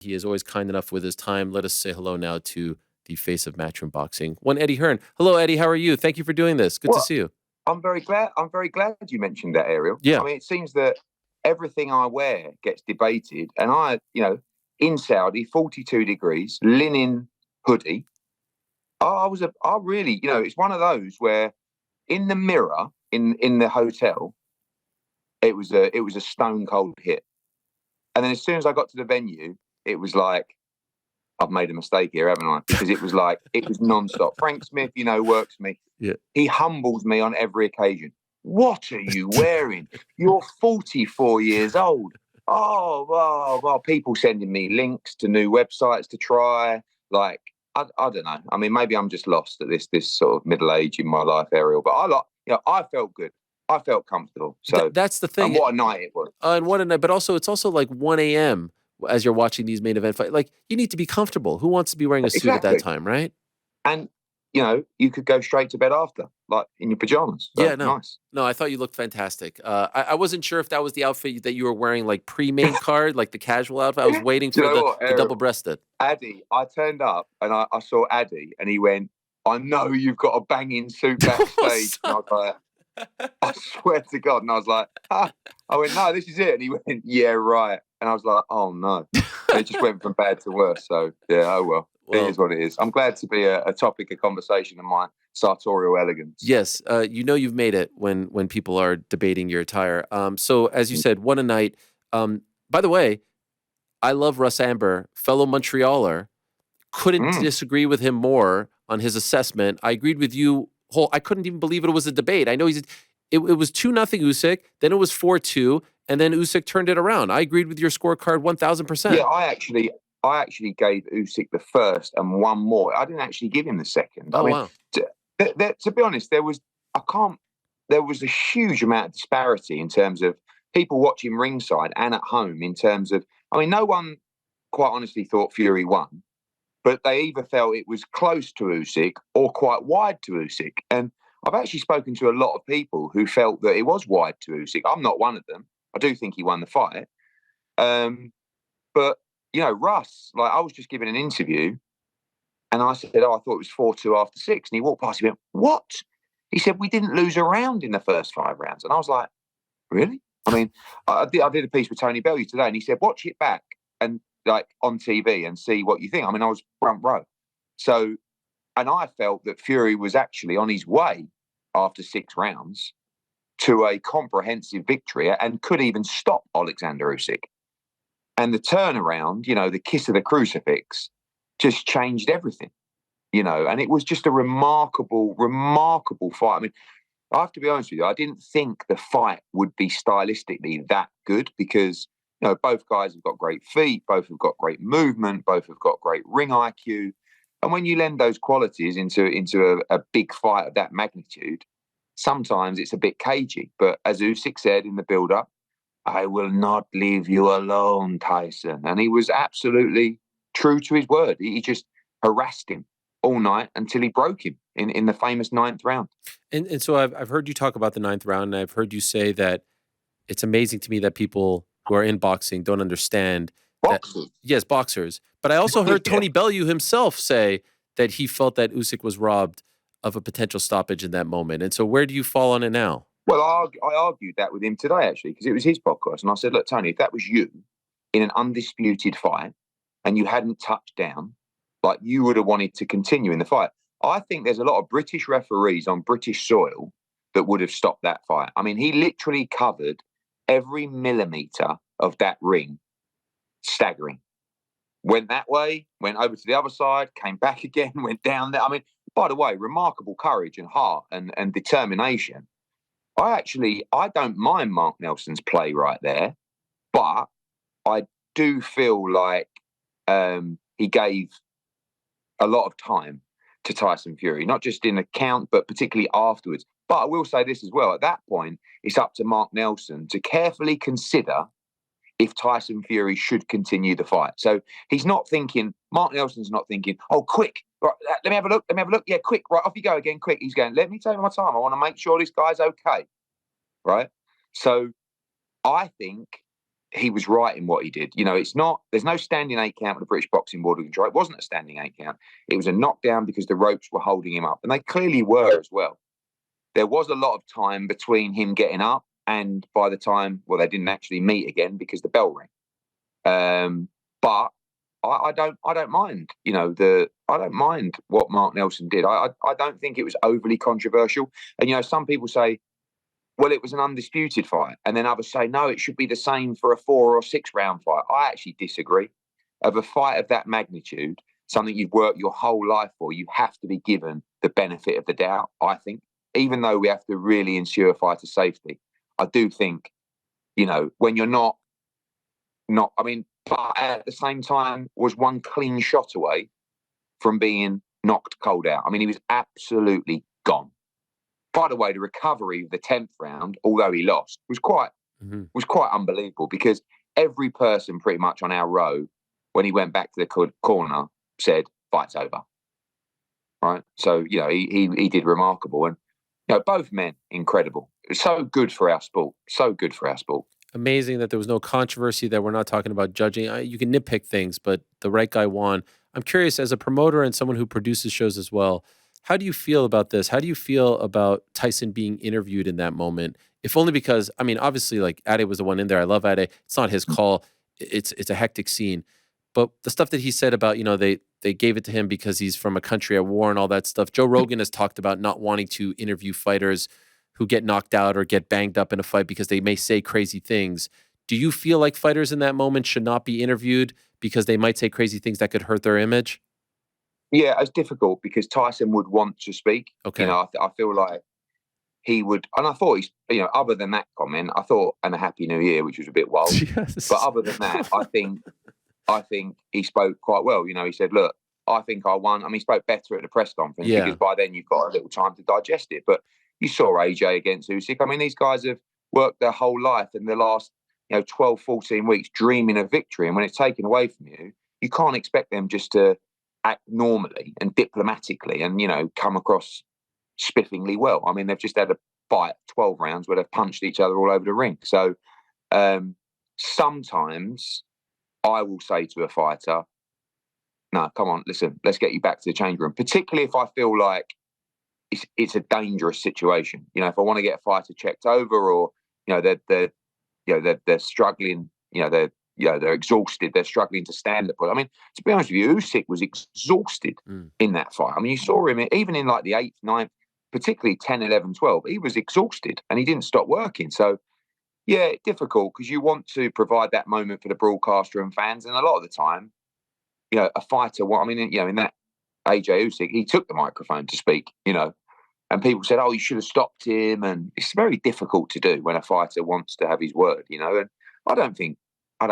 He is always kind enough with his time. Let us say hello now to the face of Matchroom Boxing, one Eddie Hearn. Hello, Eddie. How are you? Thank you for doing this. Good to Well, see you. I'm very glad. I'm very glad you mentioned that, Ariel. Yeah. I mean, it seems that everything I wear gets debated, and in Saudi, 42 degrees, linen hoodie. I really, it's one of those where in the mirror in the hotel, it was a stone cold hit, and then as soon as I got to the venue, it was like, I've made a mistake here, haven't I? Because it was nonstop. Frank Smith, works me. Yeah. He humbles me on every occasion. What are you wearing? You're 44 years old. Oh, well, people sending me links to new websites to try. Like, I don't know. I mean, maybe I'm just lost at this sort of middle age in my life, Ariel. But I felt good. I felt comfortable. So that's the thing. And what a night it was. And what a night. But also, it's also like 1 a.m. as you're watching these main event fights. Like, you need to be comfortable. Who wants to be wearing a suit at that time, right? And you could go straight to bed after, like in your pajamas. So, yeah, no, nice. No, I thought you looked fantastic. I wasn't sure if that was the outfit that you were wearing, like pre-main card, like the casual outfit. I was waiting for the double-breasted. Addy, I turned up and I saw Addy, and he went, "I know you've got a banging suit backstage." And I was like, I swear to God. And I was like, I went, "No, this is it." And he went, "Yeah, right." And I was like, "Oh no." It just went from bad to worse. So yeah, oh well. It is what it is. I'm glad to be a topic of conversation in my sartorial elegance. Yes, you've made it when people are debating your attire. So as you said, what a night. By the way, I love Russ Amber, fellow Montrealer. Couldn't disagree with him more on his assessment. I agreed with you. I couldn't even believe it was a debate. I know it was 2-0 Usyk, then it was 4-2, and then Usyk turned it around. I agreed with your scorecard 1,000%. Yeah, I actually gave Usyk the first and one more. I didn't actually give him the second. Oh, wow. To be honest, there was a huge amount of disparity in terms of people watching ringside and at home. In terms of, I mean, no one quite honestly thought Fury won, but they either felt it was close to Usyk or quite wide to Usyk. And I've actually spoken to a lot of people who felt that it was wide to Usyk. I'm not one of them. I do think he won the fight. But Russ, like, I was just giving an interview and I said, "Oh, I thought it was 4-2 after 6." And he walked past, he went, "What?" He said, "We didn't lose a round in the first 5 rounds." And I was like, "Really?" I mean, I did a piece with Tony Bellew today, and he said, "Watch it back and like on TV and see what you think." I mean, I was front row. So, and I felt that Fury was actually on his way after 6 rounds to a comprehensive victory and could even stop Alexander Usyk. And the turnaround, the kiss of the crucifix, just changed everything, and it was just a remarkable, remarkable fight. I mean, I have to be honest with you, I didn't think the fight would be stylistically that good because, both guys have got great feet, both have got great movement, both have got great ring IQ. And when you lend those qualities into a big fight of that magnitude, sometimes it's a bit cagey. But as Usyk said in the build-up, "I will not leave you alone, Tyson." And he was absolutely true to his word. He just harassed him all night until he broke him in the famous 9th round. And so I've heard you talk about the 9th round, and I've heard you say that it's amazing to me that people who are in boxing don't understand boxers. Yes, boxers. But I also heard Tony Bellew himself say that he felt that Usyk was robbed of a potential stoppage in that moment. And so where do you fall on it now? Well, I argued that with him today, actually, because it was his podcast. And I said, "Look, Tony, if that was you in an undisputed fight and you hadn't touched down, like, you would have wanted to continue in the fight." I think there's a lot of British referees on British soil that would have stopped that fight. I mean, he literally covered every millimeter of that ring, staggering. Went that way, went over to the other side, came back again, went down there. I mean, by the way, remarkable courage and heart and determination. I don't mind Mark Nelson's play right there, but I do feel like he gave a lot of time to Tyson Fury, not just in the count, but particularly afterwards. But I will say this as well. At that point, it's up to Mark Nelson to carefully consider if Tyson Fury should continue the fight. So Mark Nelson's not thinking, "Oh, quick, right, let me have a look. Yeah, quick, right, off you go again, quick." He's going, "Let me take my time. I want to make sure this guy's okay." Right? So I think he was right in what he did. You know, there's no standing 8 count with the British Boxing Board who can try. It wasn't a standing 8 count. It was a knockdown because the ropes were holding him up. And they clearly were as well. There was a lot of time between him getting up and by the time, well, they didn't actually meet again because the bell rang. But I don't mind, you know, I don't mind what Mark Nelson did. I don't think it was overly controversial. And, you know, some people say, well, it was an undisputed fight. And then others say, no, it should be the same for a 4 or 6 round fight. I actually disagree. Of a fight of that magnitude, something you've worked your whole life for, you have to be given the benefit of the doubt, I think. Even though we have to really ensure fighter safety, I do think, you know, when you're not, I mean, but at the same time was one clean shot away from being knocked cold out. I mean, he was absolutely gone. By the way, the recovery of the 10th round, although he lost, was quite unbelievable because every person pretty much on our row, when he went back to the corner, said, fight's over. Right? So, you know, he did remarkable. And, you know, both men, incredible. So good for our sport. So good for our sport. Amazing that there was no controversy, that we're not talking about judging. You can nitpick things, but the right guy won. I'm curious, as a promoter and someone who produces shows as well, how do you feel about this? How do you feel about Tyson being interviewed in that moment? If only because, I mean, obviously, like, Ade was the one in there. I love Ade. It's not his call. It's a hectic scene. But the stuff that he said about, you know, they gave it to him because he's from a country at war and all that stuff. Joe Rogan has talked about not wanting to interview fighters who get knocked out or get banged up in a fight because they may say crazy things. Do you feel like fighters in that moment should not be interviewed because they might say crazy things that could hurt their image? Yeah, it's difficult because Tyson would want to speak. Okay. You know, I feel like he would, and I thought he's, you know, other than that comment, I thought, and a Happy New Year, which was a bit wild. Yes. But other than that, I think he spoke quite well. You know, he said, look, I think I won. I mean, he spoke better at the press conference because by then you've got a little time to digest it. But you saw AJ against Usyk. I mean, these guys have worked their whole life in the last, you know, 12, 14 weeks dreaming of victory. And when it's taken away from you, you can't expect them just to act normally and diplomatically and, you know, come across spiffingly well. I mean, they've just had a fight, 12 rounds, where they've punched each other all over the ring. So sometimes I will say to a fighter, no, come on, listen, let's get you back to the change room, particularly if I feel like it's a dangerous situation. You know, if I want to get a fighter checked over, or, you know, they're struggling, they're exhausted, they're struggling to stand up. I mean, to be honest with you, Usyk was exhausted in that fight. I mean, you saw him even in like the 8th, 9th, particularly 10, 11, 12, he was exhausted and he didn't stop working. So, yeah, difficult because you want to provide that moment for the broadcaster and fans. And a lot of the time, you know, a fighter, in that AJ Usyk, he took the microphone to speak, you know, and people said, oh, you should have stopped him. And it's very difficult to do when a fighter wants to have his word, you know. And I don't think, you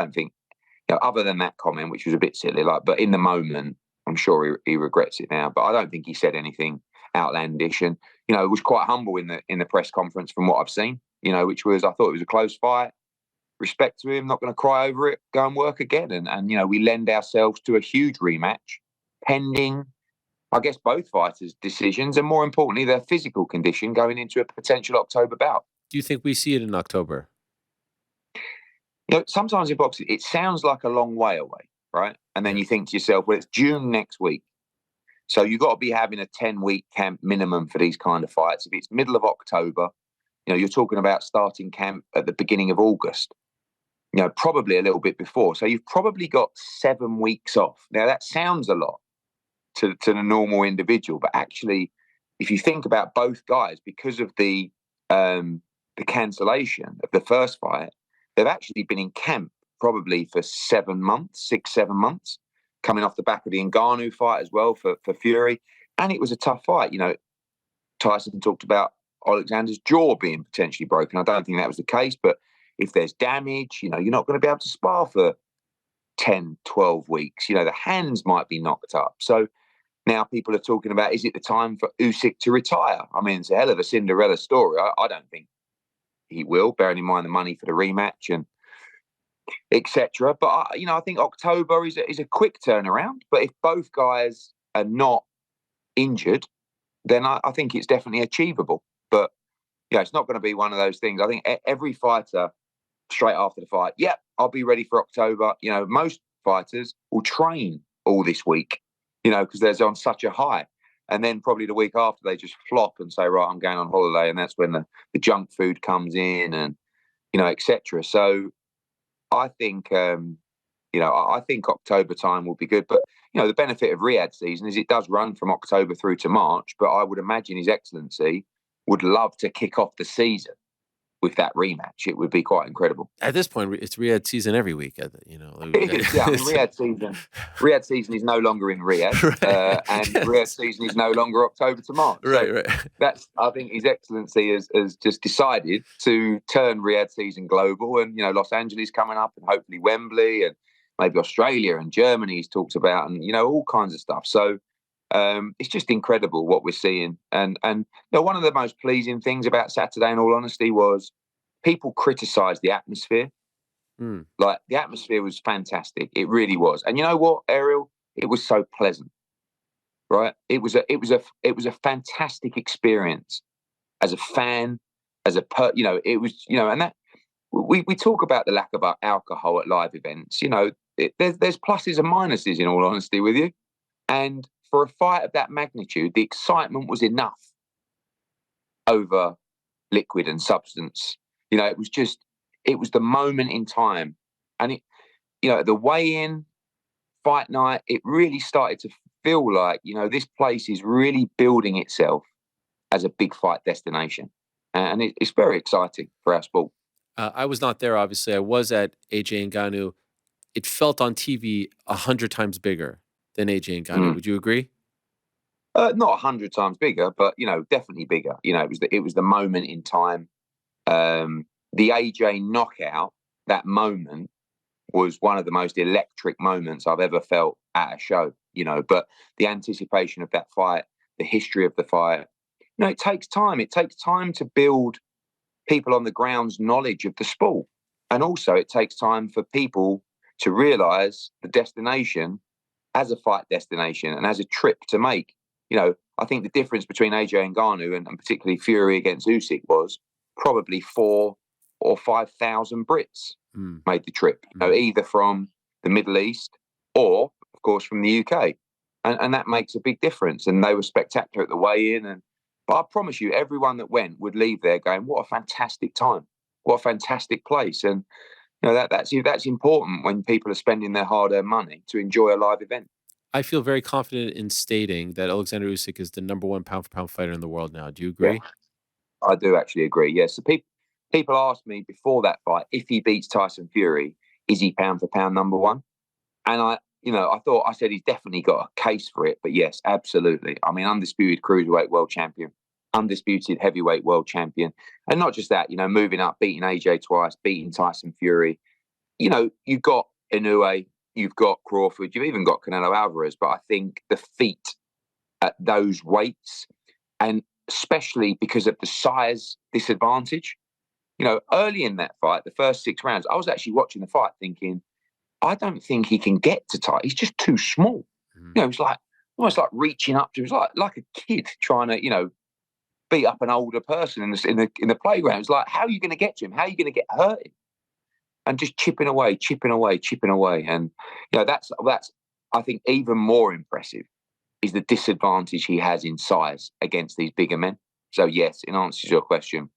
know, other than that comment, which was a bit silly, but in the moment, I'm sure he regrets it now. But I don't think he said anything outlandish. And, you know, it was quite humble in the press conference from what I've seen, you know, which was, I thought it was a close fight. Respect to him, not going to cry over it, go and work again. And, you know, we lend ourselves to a huge rematch pending, I guess, both fighters' decisions and, more importantly, their physical condition going into a potential October bout. Do you think we see it in October? You know, sometimes in boxing, it sounds like a long way away, right? And then you think to yourself, well, it's June next week. So you've got to be having a 10-week camp minimum for these kind of fights. If it's middle of October, you know, you're talking about starting camp at the beginning of August. You know, probably a little bit before. So you've probably got 7 weeks off. Now, that sounds a lot to the normal individual, but actually, if you think about both guys, because of the cancellation of the first fight, they've actually been in camp probably for 7 months, 6, 7 months, coming off the back of the Ngannou fight as well for Fury. And it was a tough fight. You know, Tyson talked about Alexander's jaw being potentially broken. I don't think that was the case, but if there's damage, you know, you're not going to be able to spar for 10, 12 weeks. You know, the hands might be knocked up. So now people are talking about, is it the time for Usyk to retire? I mean, it's a hell of a Cinderella story. I don't think he will, bearing in mind the money for the rematch and etc. But, you know, I think October is a quick turnaround. But if both guys are not injured, then I think it's definitely achievable. But, yeah, it's not going to be one of those things. I think every fighter straight after the fight, yep, I'll be ready for October. You know, most fighters will train all this week, you know, because they're on such a high. And then probably the week after, they just flop and say, right, I'm going on holiday. And that's when the junk food comes in and, you know, etc. So I think, I think October time will be good. But, you know, the benefit of Riyadh season is it does run from October through to March. But I would imagine His Excellency would love to kick off the season with that rematch. It would be quite incredible. At this point, it's Riyadh season every week, you know. Yeah, I mean, Riyadh season is no longer in Riyadh, right. and Riyadh season is no longer October to March. Right. That's, I think, His Excellency has just decided to turn Riyadh season global, and, you know, Los Angeles coming up, and hopefully Wembley, and maybe Australia and Germany he's talked about, and, you know, all kinds of stuff. So it's just incredible what we're seeing. And you know, one of the most pleasing things about Saturday, in all honesty, was people criticised the atmosphere. Like, the atmosphere was fantastic. It really was. And you know what, Ariel? It was so pleasant, right? It was a fantastic experience as a fan, you know, it was, you know, and that we talk about the lack of alcohol at live events. You know, there's pluses and minuses, in all honesty with you. And for a fight of that magnitude, the excitement was enough over liquid and substance. You know, it was the moment in time. And it, you know, the weigh-in, fight night, it really started to feel like, you know, this place is really building itself as a big fight destination. And it's very exciting for our sport. I was not there, obviously. I was at AJ Ngannou. It felt on TV 100 times bigger than AJ Ngannou. Would you agree? Not 100 times bigger, but, you know, definitely bigger. You know, it was the moment in time. The AJ knockout, that moment, was one of the most electric moments I've ever felt at a show, you know. But the anticipation of that fight, the history of the fight, you know, it takes time. It takes time to build people on the ground's knowledge of the sport. And also it takes time for people to realise the destination as a fight destination and as a trip to make. You know, I think the difference between AJ Ngannou and particularly Fury against Usyk was probably 4,000 or 5,000 Brits made the trip, you know, either from the Middle East or, of course, from the UK. And that makes a big difference. And they were spectacular at the weigh-in. But I promise you, everyone that went would leave there going, what a fantastic time. What a fantastic place. And, you know, that's important when people are spending their hard-earned money to enjoy a live event. I feel very confident in stating that Alexander Usyk is the #1 pound-for-pound fighter in the world now. Do you agree? Yeah, I do actually agree, yes. So people asked me before that fight, if he beats Tyson Fury, is he pound-for-pound #1? And I said he's definitely got a case for it. But yes, absolutely. I mean, undisputed cruiserweight world champion, undisputed heavyweight world champion. And not just that, you know, moving up, beating AJ twice, beating Tyson Fury. You know, you've got Inoue, you've got Crawford, you've even got Canelo Alvarez. But I think the feat at those weights, and especially because of the size disadvantage, you know, early in that fight, the first 6 rounds, I was actually watching the fight thinking, I don't think he can get to Ty. He's just too small. You know, it's like almost like reaching up to. It's like a kid trying to, you know, beat up an older person in the playground. It's like, how are you going to get to him? How are you going to get hurt him? And just chipping away. And, you know, that's I think even more impressive is the disadvantage he has in size against these bigger men. So yes, in answer to your question,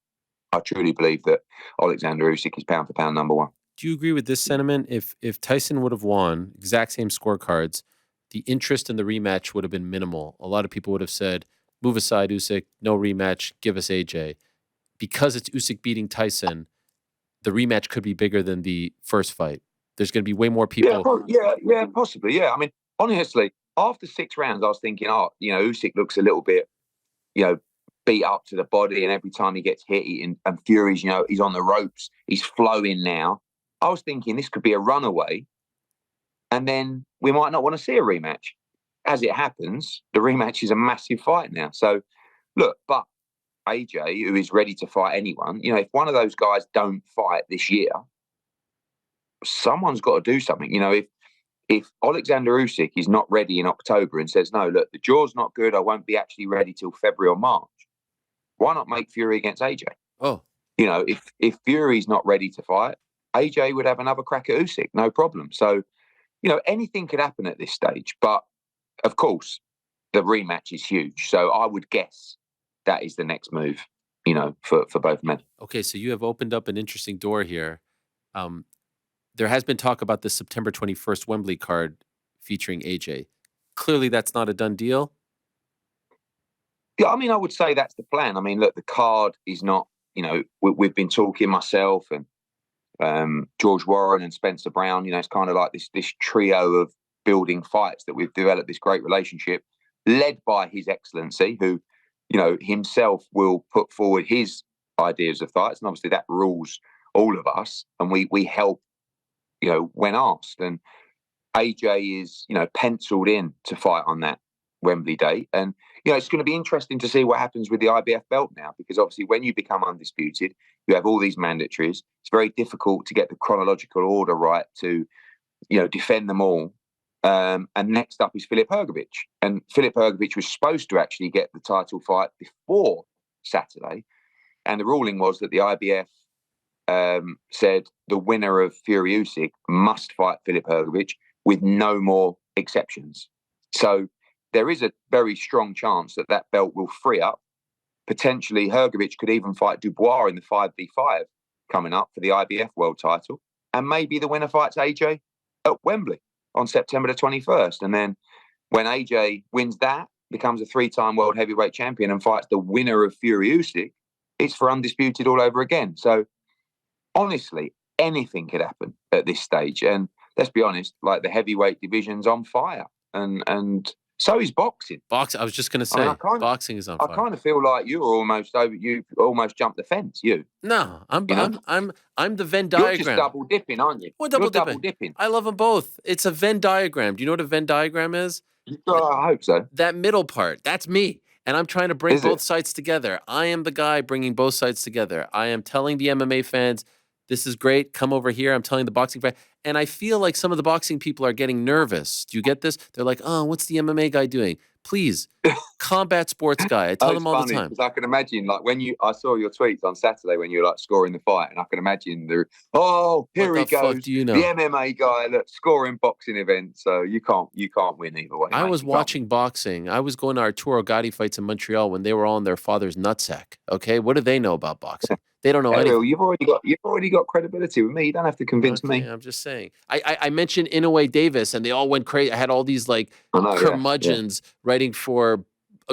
I truly believe that Alexander Usyk is pound-for-pound #1. Do you agree with this sentiment? If Tyson would have won, exact same scorecards, the interest in the rematch would have been minimal. A lot of people would have said, move aside Usyk, no rematch, give us AJ. Because it's Usyk beating Tyson, the rematch could be bigger than the first fight. There's going to be way more people. Yeah, possibly. Yeah, I mean, honestly, after 6 rounds, I was thinking, you know, Usyk looks a little bit, you know, beat up to the body, and every time he gets hit, and Fury's, you know, he's on the ropes, he's flowing now. I was thinking this could be a runaway, and then we might not want to see a rematch. As it happens, the rematch is a massive fight now. So, look, but AJ, who is ready to fight anyone, you know, if one of those guys don't fight this year, someone's got to do something. You know, if Alexander Usyk is not ready in October and says, no, look, the jaw's not good, I won't be actually ready till February or March, why not make Fury against AJ? Oh. You know, if Fury's not ready to fight, AJ would have another crack at Usyk, no problem. So, anything could happen at this stage. But, of course, the rematch is huge. So I would guess that is the next move, for both men. Okay, so you have opened up an interesting door here. There has been talk about the September 21st Wembley card featuring AJ. Clearly, that's not a done deal. Yeah, I would say that's the plan. Look, the card is not, we've been talking, myself and George Warren and Spencer Brown, it's kind of like this trio of building fights that we've developed this great relationship, led by His Excellency, who, himself will put forward his ideas of fights. And obviously that rules all of us. And we help, when asked. And AJ is, penciled in to fight on that Wembley date. And, it's going to be interesting to see what happens with the IBF belt now, because obviously when you become undisputed, you have all these mandatories. It's very difficult to get the chronological order right to, defend them all. And next up is Filip Hrgović. And Filip Hrgović was supposed to actually get the title fight before Saturday. And the ruling was that the IBF said the winner of Fury Usyk must fight Filip Hrgović with no more exceptions. So there is a very strong chance that belt will free up. Potentially, Hrgović could even fight Dubois in the 5v5 coming up for the IBF world title. And maybe the winner fights AJ at Wembley on September the 21st. And then when AJ wins that, becomes a 3-time world heavyweight champion and fights the winner of Fury Usyk, it's for undisputed all over again. So honestly, anything could happen at this stage. And let's be honest, like the heavyweight division's on fire. And so is boxing. I was just going to say, boxing is on fire. I kind of feel like you've almost jumped the fence. No, I'm the Venn diagram. You're just double dipping, aren't you? What double dipping? I love them both. It's a Venn diagram. Do you know what a Venn diagram is? I hope so. That middle part, that's me. And I'm trying to bring both sides together. I am the guy bringing both sides together. I am telling the MMA fans, this is great. Come over here. I'm telling the boxing fans. And I feel like some of the boxing people are getting nervous. Do you get this? They're like, oh, what's the MMA guy doing? Please, combat sports guy. I tell them all the time. Because I can imagine, like, I saw your tweets on Saturday when you were like scoring the fight, and I can imagine here he goes, the MMA guy, look, scoring boxing events. So you can't win either way. I was watching boxing. I was going to Arturo Gatti fights in Montreal when they were all in their father's nutsack. Okay, what do they know about boxing? They don't know anything. You've already got credibility with me. You don't have to convince me. I'm just saying. I mentioned Inoue Davis, and they all went crazy. I had all these curmudgeons writing for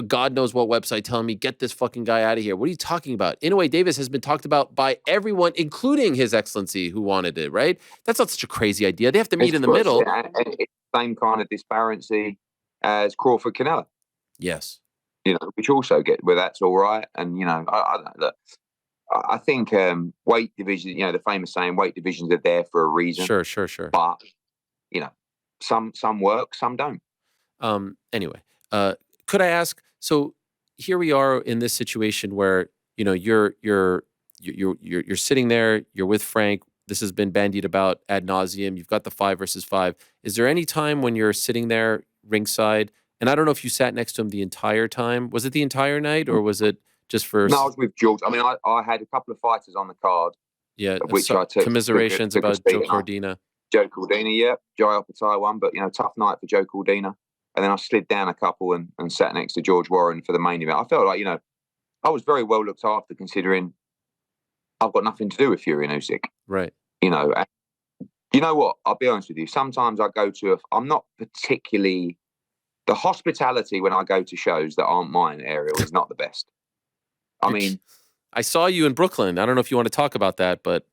God knows what website telling me, get this fucking guy out of here. What are you talking about? Inoue Davis has been talked about by everyone, including His Excellency, who wanted it, right? That's not such a crazy idea. They have to meet in the middle. And it's the same kind of disparity as Crawford Canelo. Yes. Which also where that's all right. And, I think weight division, the famous saying, weight divisions are there for a reason. Sure. But, some work, some don't. Anyway, could I ask, so here we are in this situation where, you're sitting there, you're with Frank. This has been bandied about ad nauseum. You've got the 5 versus 5. Is there any time when you're sitting there ringside, and I don't know if you sat next to him the entire time. Was it the entire night or was it just for... No, I was with George. I had a couple of fighters on the card. Yeah, which I took commiserations about Joe Cordina. Joe Cordina, yeah. Joe Alpertai won, but, tough night for Joe Cordina. And then I slid down a couple and sat next to George Warren for the main event. I felt like, I was very well looked after, considering I've got nothing to do with Fury and Usyk. Right. And you know what? I'll be honest with you. Sometimes I go to I'm not particularly... The hospitality when I go to shows that aren't mine, Ariel, is not the best. I saw you in Brooklyn. I don't know if you want to talk about that, but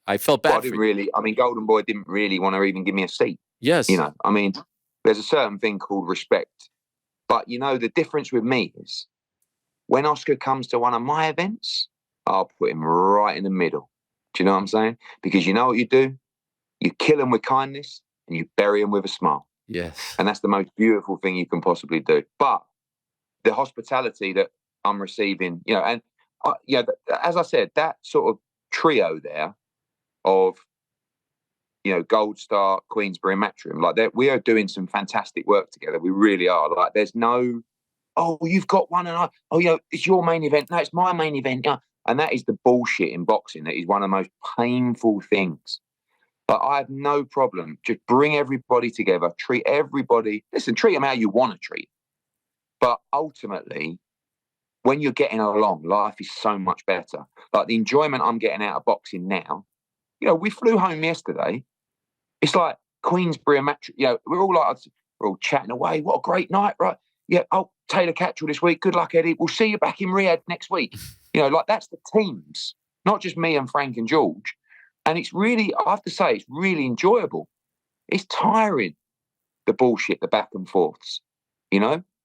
I felt bad. Golden Boy didn't really want to even give me a seat. Yes. There's a certain thing called respect. But, the difference with me is when Oscar comes to one of my events, I'll put him right in the middle. Do you know what I'm saying? Because you know what you do? You kill him with kindness and you bury him with a smile. Yes. And that's the most beautiful thing you can possibly do. But the hospitality that I'm receiving, as I said, that sort of trio there of, Gold Star, Queensberry, and Matchroom, like we are doing some fantastic work together. We really are. Like, there's no, you've got one, and it's your main event. No, it's my main event. And that is the bullshit in boxing. That is one of the most painful things. But I have no problem. Just bring everybody together, treat everybody. Listen, treat them how you want to treat. But ultimately, when you're getting along, life is so much better. Like the enjoyment I'm getting out of boxing now, we flew home yesterday. It's like Queensbury and match. We're all chatting away. What a great night, right? Yeah. Oh, Taylor Catchell this week. Good luck, Eddie. We'll see you back in Riyadh next week. That's the teams, not just me and Frank and George. And it's really, I have to say, it's really enjoyable. It's tiring, the bullshit, the back and forths,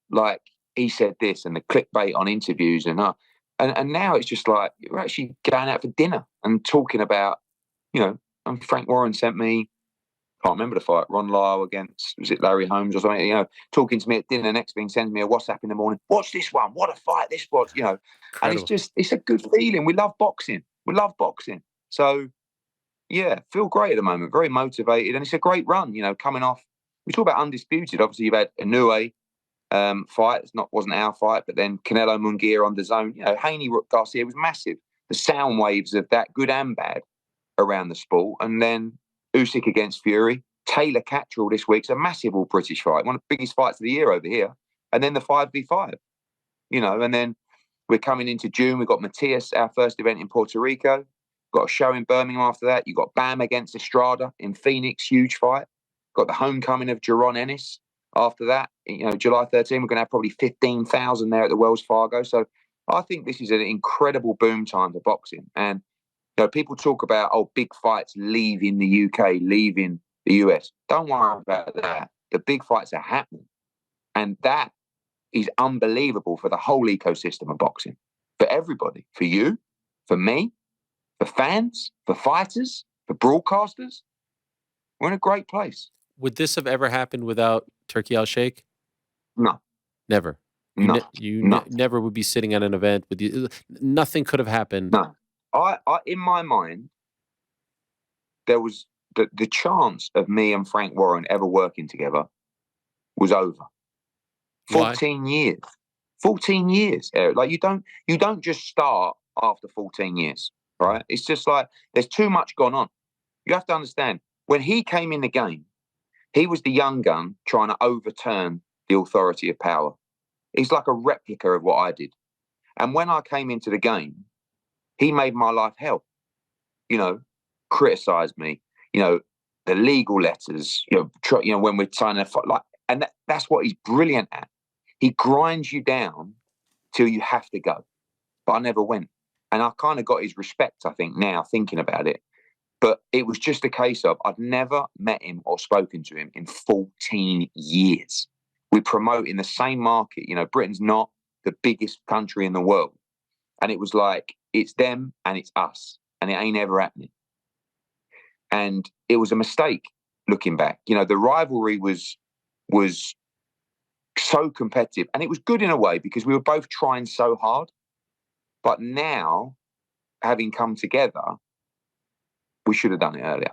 like he said this and the clickbait on interviews and now it's just like you're actually going out for dinner and talking about, and Frank Warren sent me, can't remember the fight, Ron Lyle against, was it Larry Holmes or something, talking to me at dinner. Next thing, sends me a WhatsApp in the morning. Watch this one. What a fight this was, and it's a good feeling. We love boxing. So, yeah, feel great at the moment. Very motivated. And it's a great run, coming off. We talk about undisputed. Obviously, you've had a Inoue fight. Wasn't our fight, but then Canelo Munguia on the zone. Haney Garcia was massive. The sound waves of that, good and bad, around the sport. And then Usyk against Fury. Taylor Catchell this week's a massive all-British fight. One of the biggest fights of the year over here. And then the 5v5, and then we're coming into June. We've got Matias, our first event in Puerto Rico. Got a show in Birmingham after that. You've got Bam against Estrada in Phoenix, huge fight. Got the homecoming of Jaron Ennis after that. July 13, we're going to have probably 15,000 there at the Wells Fargo. So I think this is an incredible boom time for boxing. And people talk about, big fights leaving the UK, leaving the US. Don't worry about that. The big fights are happening. And that is unbelievable for the whole ecosystem of boxing. For everybody. For you, for me, for fans, for fighters, for broadcasters. We're in a great place. Would this have ever happened without Turki Al-Sheikh? No. Never. You never would be sitting at an event with you. Nothing could have happened. No. I in my mind, there was the chance of me and Frank Warren ever working together was over. 14 years. 14 years, Eric. Like you don't just start after 14 years, right? It's just like there's too much gone on. You have to understand, when he came in the game, he was the young gun trying to overturn the authority of power. He's like a replica of what I did. And when I came into the game, he made my life hell. Criticized me, the legal letters, when we're trying to fight, and that's what he's brilliant at. He grinds you down till you have to go. But I never went. And I kind of got his respect, I think, now thinking about it. But it was just a case of I'd never met him or spoken to him in 14 years. We promote in the same market. Britain's not the biggest country in the world. And it was like, it's them and it's us. And it ain't ever happening. And it was a mistake looking back. The rivalry was so competitive. And it was good in a way because we were both trying so hard. But now, having come together, we should have done it earlier.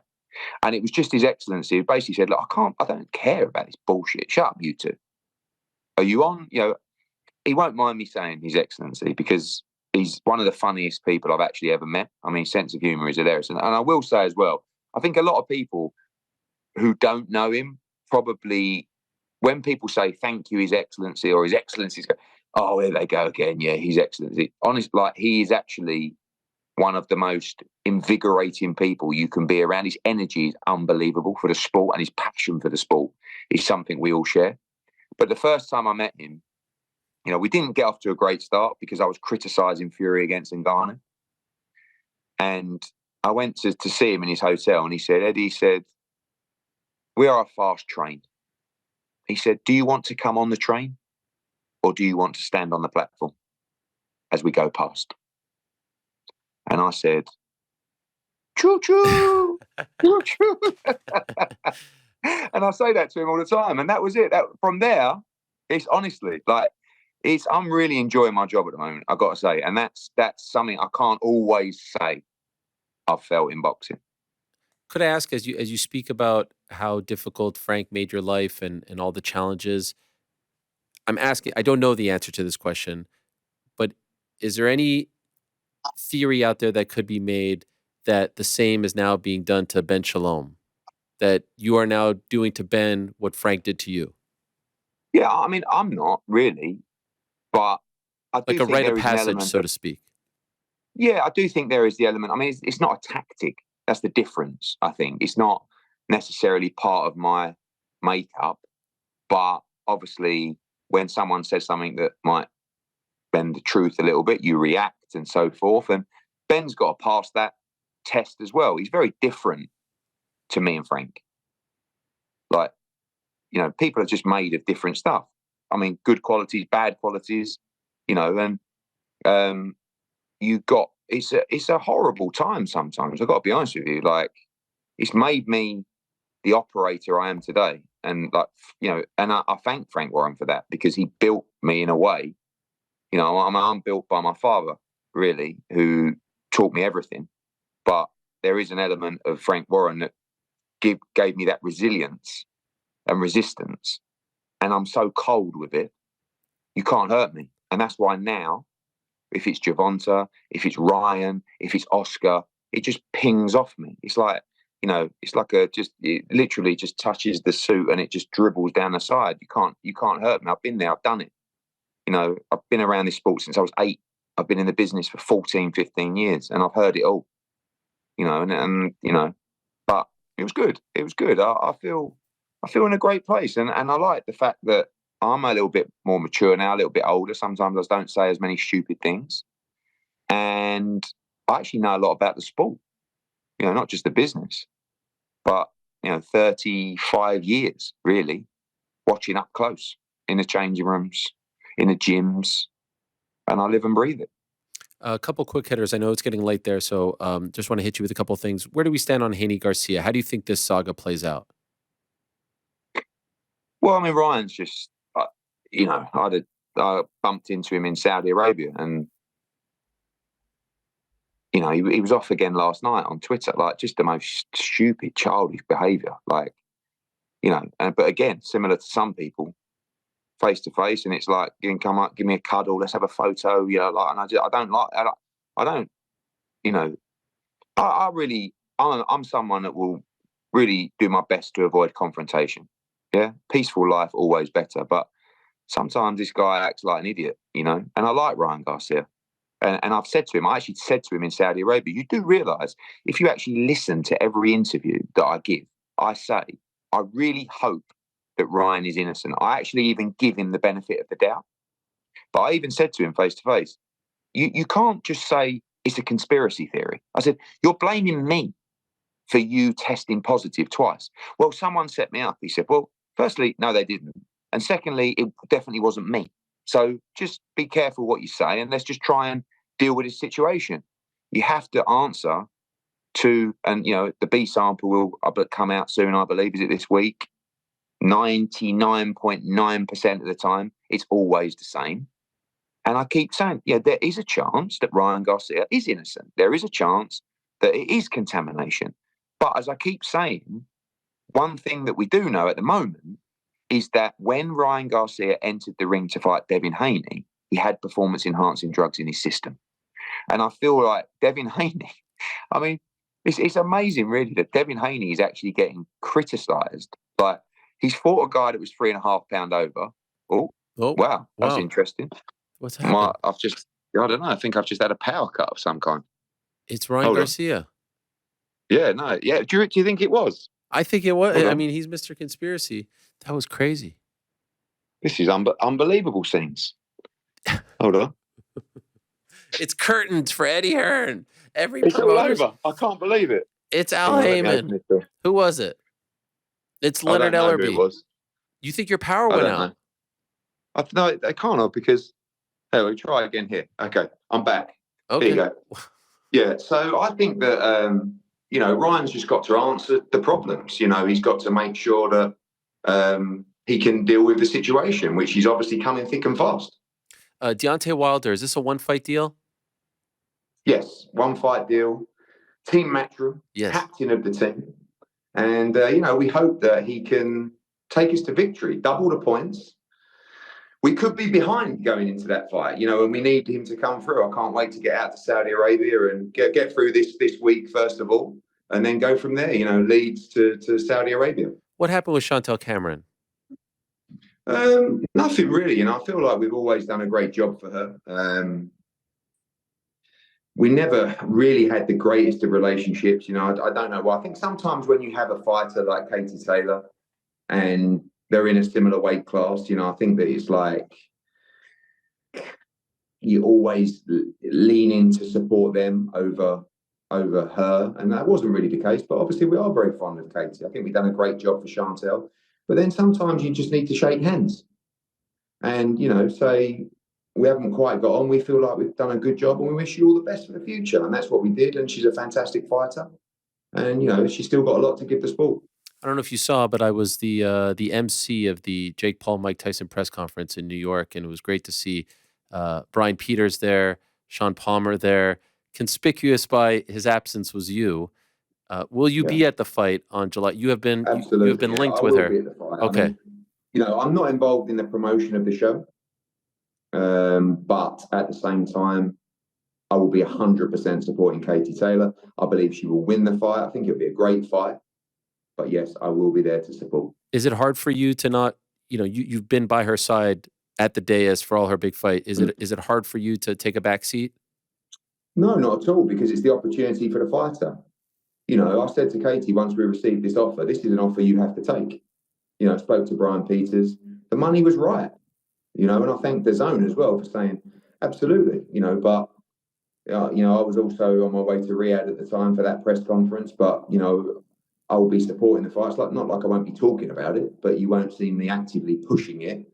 And it was just His Excellency who basically said, look, I don't care about this bullshit. Shut up, you two. Are you on? He won't mind me saying His Excellency because he's one of the funniest people I've actually ever met. I mean, sense of humor is hilarious. And I will say as well, I think a lot of people who don't know him probably, when people say thank you, His Excellency, or His Excellency's go, oh, here they go again. Yeah, His Excellency. Honestly, he is actually one of the most invigorating people you can be around. His energy is unbelievable for the sport, and his passion for the sport is something we all share. But the first time I met him, we didn't get off to a great start because I was criticizing Fury against Ngannou. And I went to see him in his hotel, and he said, Eddie, we are a fast train. He said, do you want to come on the train or do you want to stand on the platform as we go past? And I said, choo-choo, choo-choo. And I say that to him all the time. And that was it. From there, it's honestly, I'm really enjoying my job at the moment, I've got to say. And that's something I can't always say I've felt in boxing. Could I ask, as you speak about how difficult Frank made your life and all the challenges, I'm asking, I don't know the answer to this question, but is there any theory out there that could be made that the same is now being done to Ben Shalom, that you are now doing to Ben what Frank did to you? Yeah, I mean, I'm not really, but I Like do a think rite of there is an passage, element so of, to speak. yeah, I do think there is the element. I mean, it's not a tactic. That's the difference, I think. It's not necessarily part of my makeup, but obviously when someone says something that might bend the truth a little bit, you react and so forth. And Ben's got to pass that test as well. He's very different to me and Frank. Like, people are just made of different stuff. I mean, good qualities, bad qualities, and it's a horrible time sometimes. I've got to be honest with you. Like, it's made me the operator I am today. And and I thank Frank Warren for that, because he built me in a way. I'm built by my father, really, who taught me everything. But there is an element of Frank Warren that gave me that resilience and resistance. And I'm so cold with it, you can't hurt me. And that's why now, if it's Gervonta, if it's Ryan, if it's Oscar, it just pings off me. It's like, it's like it literally just touches the suit and it just dribbles down the side. You can't hurt me. I've been there, I've done it. I've been around this sport since I was 8. I've been in the business for 14, 15 years, and I've heard it all. But it was good. It was good. I feel in a great place, and I like the fact that I'm a little bit more mature now, a little bit older. Sometimes I don't say as many stupid things, and I actually know a lot about the sport. Not just the business, but 35 years really watching up close in the changing rooms, in the gyms, and I live and breathe it. A couple quick hitters. I know it's getting late there, so just want to hit you with a couple things. Where do we stand on Haney Garcia? How do you think this saga plays out? Well, I mean, Ryan's just, I bumped into him in Saudi Arabia, and he was off again last night on Twitter, like just the most stupid, childish behaviour, like, but again, similar to some people, face to face, and it's like, you can come up, give me a cuddle, let's have a photo, and I'm someone that will really do my best to avoid confrontation. Yeah, peaceful life always better, but sometimes this guy acts like an idiot, and I like Ryan Garcia. And I actually said to him in Saudi Arabia, you do realise, if you actually listen to every interview that I give, I say, I really hope that Ryan is innocent. I actually even give him the benefit of the doubt. But I even said to him face to face, you can't just say it's a conspiracy theory. I said, you're blaming me for you testing positive twice. Well, someone set me up. He said, well, firstly, no, they didn't. And secondly, it definitely wasn't me. So just be careful what you say, and let's just try and deal with this situation. You have to answer to, and the B sample will come out soon, I believe. Is it this week? 99.9% of the time, it's always the same. And I keep saying, there is a chance that Ryan Garcia is innocent. There is a chance that it is contamination. But as I keep saying, one thing that we do know at the moment is that when Ryan Garcia entered the ring to fight Devin Haney, he had performance-enhancing drugs in his system. And I feel like Devin Haney, I mean, it's amazing, really, that Devin Haney is actually getting criticised. Like, he's fought a guy that was 3.5 pounds over. Oh, wow, that's interesting. What's happening? I don't know. I think I've just had a power cut of some kind. It's Ryan Garcia. Yeah, no, yeah. Do you think it was? I think it was. I mean, he's Mr. Conspiracy. That was crazy. This is unbelievable scenes. Hold on. It's curtains for Eddie Hearn. It's all over. I can't believe it. It's Al Heyman. Who was it? It's Leonard Ellerby. Who it was. You think your power went out? No, they can't have, because we try again here. Okay, I'm back. Okay. There you go. Yeah, so I think that Ryan's just got to answer the problems. He's got to make sure that he can deal with the situation, which he's obviously coming thick and fast. Deontay Wilder, is this a one-fight deal? Yes, one-fight deal. Team Matchroom, captain of the team. And, we hope that he can take us to victory, double the points. We could be behind going into that fight, and we need him to come through. I can't wait to get out to Saudi Arabia and get through this week, first of all, and then go from there, Leeds to Saudi Arabia. What happened with Chantelle Cameron? Nothing really. I feel like we've always done a great job for her. We never really had the greatest of relationships. I don't know why. I think sometimes when you have a fighter like Katie Taylor and they're in a similar weight class, I think that it's like you always lean in to support them over her. And that wasn't really the case. But obviously, we are very fond of Katie. I think we've done a great job for Chantelle. But then sometimes you just need to shake hands and, say, we haven't quite got on. We feel like we've done a good job and we wish you all the best for the future. And that's what we did. And she's a fantastic fighter. And, she's still got a lot to give the sport. I don't know if you saw, but I was the MC of the Jake Paul, Mike Tyson press conference in New York. And it was great to see Brian Peters there, Sean Palmer there. Conspicuous by his absence was you. Will you be at the fight on July? You have been Absolutely. you have been linked with her. I will be at the fight. Okay. I mean, I'm not involved in the promotion of the show, but at the same time, I will be 100% supporting Katie Taylor. I believe she will win the fight. I think it'll be a great fight. But yes, I will be there to support. Is it hard for you to not, you've been by her side at the dais for all her big fight. Is it hard for you to take a back seat? No, not at all, because it's the opportunity for the fighter. I said to Katie once we received this offer, this is an offer you have to take. I spoke to Brian Peters. The money was right, and I thanked the Zone as well for saying, absolutely, but, I was also on my way to Riyadh at the time for that press conference, but, I will be supporting the fight. It's not like I won't be talking about it, but you won't see me actively pushing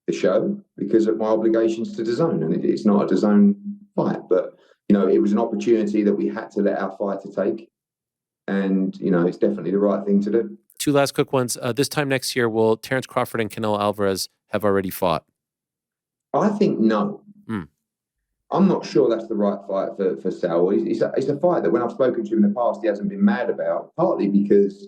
the show, because of my obligations to DAZN. And it's not a DAZN fight, but, it was an opportunity that we had to let our fighter take. And, it's definitely the right thing to do. Two last quick ones. This time next year, will Terence Crawford and Canelo Alvarez have already fought? I think no. I'm not sure that's the right fight for Sal. It's a fight that when I've spoken to him in the past, he hasn't been mad about, partly because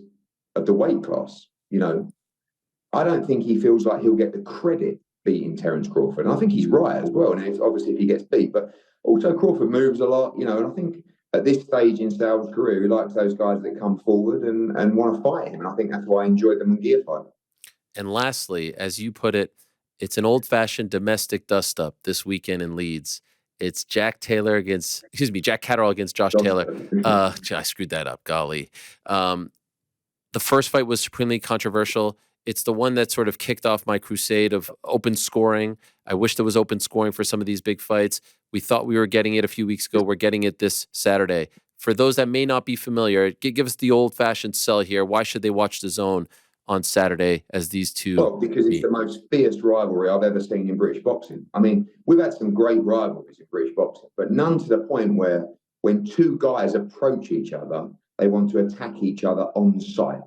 of the weight class. I don't think he feels like he'll get the credit beating Terence Crawford. And I think he's right as well. And obviously if he gets beat, but also Crawford moves a lot, and I think at this stage in Sal's career, he likes those guys that come forward and want to fight him. And I think that's why I enjoyed the Munguia fight. And lastly, as you put it, it's an old-fashioned domestic dust-up this weekend in Leeds. It's Jack Catterall against Josh Taylor. I screwed that up, golly. The first fight was supremely controversial. It's the one that sort of kicked off my crusade of open scoring. I wish there was open scoring for some of these big fights. We thought we were getting it a few weeks ago. We're getting it this Saturday. For those that may not be familiar, give us the old-fashioned sell here. Why should they watch DAZN on Saturday as these two? Well, because it's the most fierce rivalry I've ever seen in British boxing. I mean, we've had some great rivalries in British boxing, but none to the point where when two guys approach each other, they want to attack each other on sight.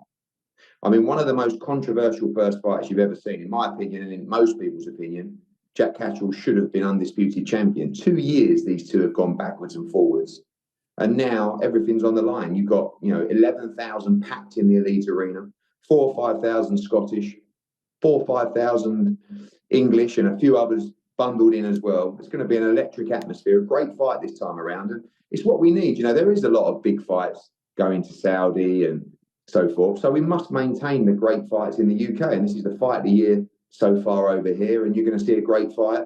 I mean, one of the most controversial first fights you've ever seen, in my opinion, and in most people's opinion, Jack Catterall should have been undisputed champion. 2 years, these two have gone backwards and forwards. And now everything's on the line. You've got, 11,000 packed in the Elite Arena, 4,000 or 5,000 Scottish, 4,000 or 5,000 English, and a few others bundled in as well. It's going to be an electric atmosphere, a great fight this time around. And it's what we need. There is a lot of big fights going to Saudi and so forth. So we must maintain the great fights in the UK. And this is the fight of the year so far over here. And you're going to see a great fight,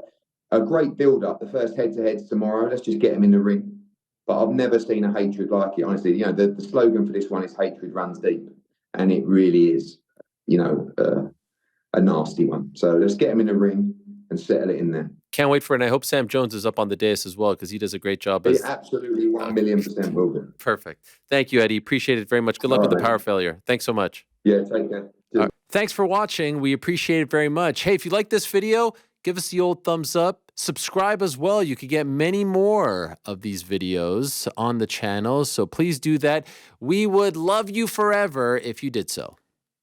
a great build-up. The first head-to-heads tomorrow. Let's just get them in the ring. But I've never seen a hatred like it, honestly. The slogan for this one is hatred runs deep. And it really is, a nasty one. So let's get them in the ring and settle it in there. Can't wait for it. And I hope Sam Jones is up on the dais as well, because he does a great job. He absolutely 1,000,000% will be. Perfect. Thank you, Eddie. Appreciate it very much. Good luck with the power failure. Thanks so much. Yeah, take care. Right. Thanks for watching. We appreciate it very much. Hey, if you like this video, give us the old thumbs up. Subscribe as well. You can get many more of these videos on the channel, so please do that. We would love you forever if you did so.